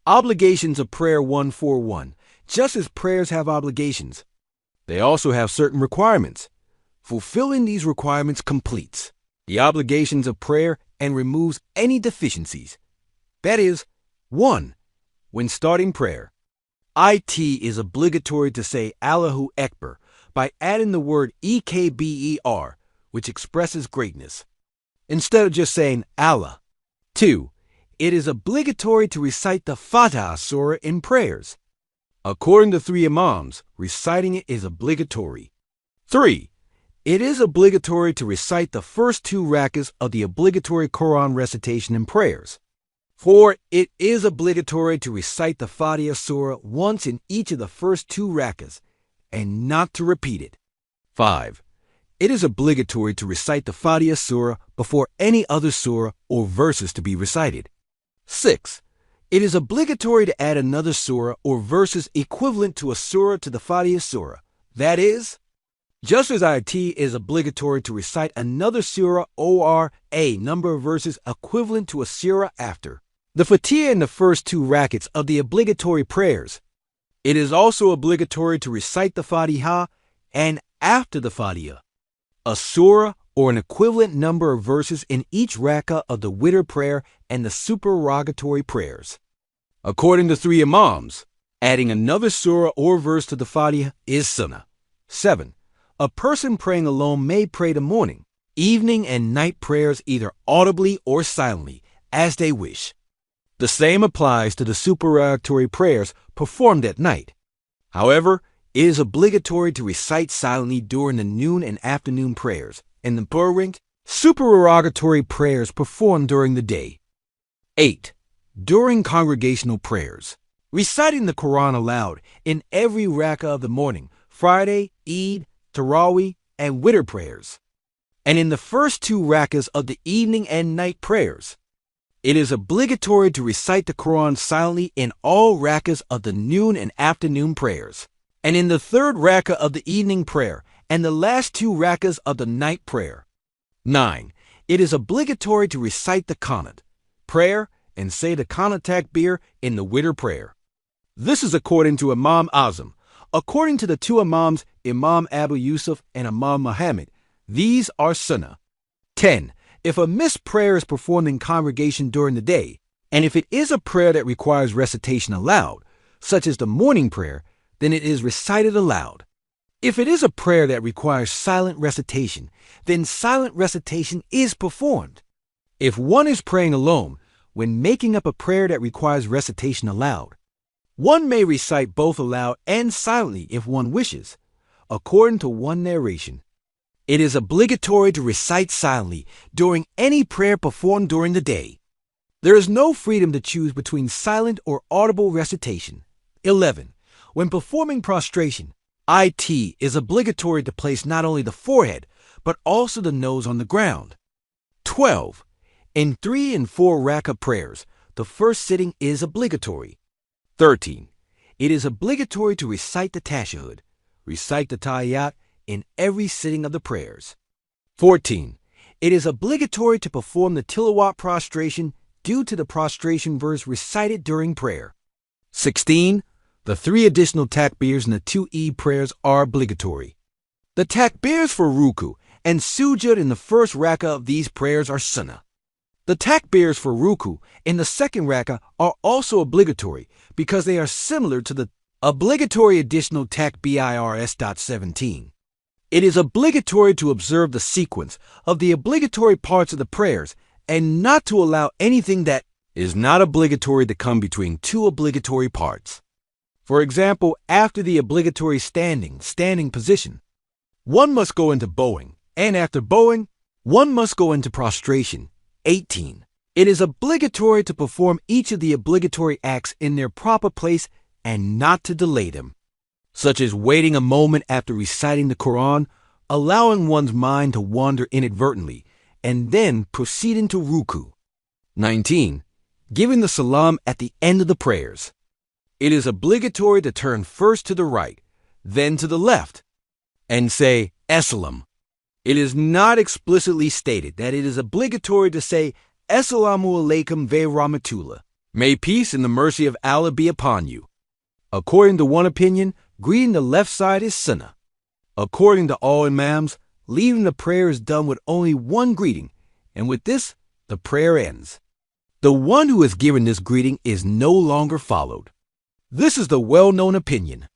Obligations of prayer 141. Just as prayers have obligations, they also have certain requirements. Fulfilling these requirements completes the obligations of prayer and removes any deficiencies. That is, 1. When starting prayer, it is obligatory to say ALLAHÜ EKBER by adding the word EKBER, which expresses greatness, instead of just saying Allah. 2. It is obligatory to recite the Fatiha Surah in prayers. According to 3 Imams, reciting it is obligatory. 3. It is obligatory to recite the first 2 rak'ahs of the obligatory Qur'an recitation in prayers. 4. It is obligatory to recite the Fatiha Surah once in each of the first 2 rak'ahs, and not to repeat it. 5. It is obligatory to recite the Fatiha Surah before any other surah or verses to be recited. 6. It is obligatory to add another surah or verses equivalent to a surah to the Fatiha Surah. That is, just as it is obligatory to recite another surah or a number of verses equivalent to a surah after the Fatiha in the first 2 rak'ahs of the obligatory prayers, it is also obligatory to recite the Fatiha and after the Fatiha a surah or an equivalent number of verses in each rak'ah of the Witr prayer and the supererogatory prayers. According to 3 Imams, adding another surah or verse to the Fatiha is Sunnah. 7. A person praying alone may pray the morning, evening, and night prayers either audibly or silently, as they wish. The same applies to the supererogatory prayers performed at night. However, it is obligatory to recite silently during the noon and afternoon prayers, and the supererogatory prayers performed during the day. 8. During congregational prayers, reciting the Qur'an aloud in every rak'ah of the morning, Friday, Eid, Tarawih, and Witr prayers, and in the first 2 rak'ahs of the evening and night prayers. It is obligatory to recite the Qur'an silently in all rak'ahs of the noon and afternoon prayers, and in the 3rd rak'ah of the evening prayer, and the last 2 rak'ahs of the night prayer. 9. It is obligatory to recite the Kunut prayer and say the Kunut Takbir in the Witr prayer. This is according to Imam Azam. According to the 2 Imams, Imam Yusuf and Imam Muhammad, these are Sunnah. 10. If a missed prayer is performed in congregation during the day, and if it is a prayer that requires recitation aloud, such as the morning prayer, then it is recited aloud. If it is a prayer that requires silent recitation, then silent recitation is performed. If one is praying alone, when making up a prayer that requires recitation aloud, one may recite both aloud and silently if one wishes. According to one narration, it is obligatory to recite silently during any prayer performed during the day. There is no freedom to choose between silent or audible recitation. 11. When performing prostration, it is obligatory to place not only the forehead, but also the nose on the ground. 12. In 3 and 4 rak'ah prayers, the first sitting is obligatory. 13. It is obligatory to recite the tashahhud, recite the tahiyyat in every sitting of the prayers. 14. It is obligatory to perform the tilawat prostration due to the prostration verse recited during prayer. 16. The 3 additional takbirs in the 2 Eid prayers are obligatory. The takbirs for ruku and sujud in the first rak'ah of these prayers are sunnah. The takbirs for ruku in the second rak'ah are also obligatory because they are similar to the obligatory additional takbirs. 17. It is obligatory to observe the sequence of the obligatory parts of the prayers and not to allow anything that is not obligatory to come between 2 obligatory parts. For example, after the obligatory standing position, one must go into bowing, and after bowing, one must go into prostration. 18. It is obligatory to perform each of the obligatory acts in their proper place and not to delay them, such as waiting a moment after reciting the Qur'an, allowing one's mind to wander inadvertently, and then proceeding to ruku. 19. Giving the salam at the end of the prayers. It is obligatory to turn first to the right, then to the left, and say Esselamu. It is not explicitly stated that it is obligatory to say Assalamu alaikum ve rahmetullah, May peace and the mercy of Allah be upon you. According to one opinion, greeting the left side is Sunnah. According to all Imams, leaving the prayer is done with only one greeting, and with this, the prayer ends. The one who has given this greeting is no longer followed. This is the well-known opinion.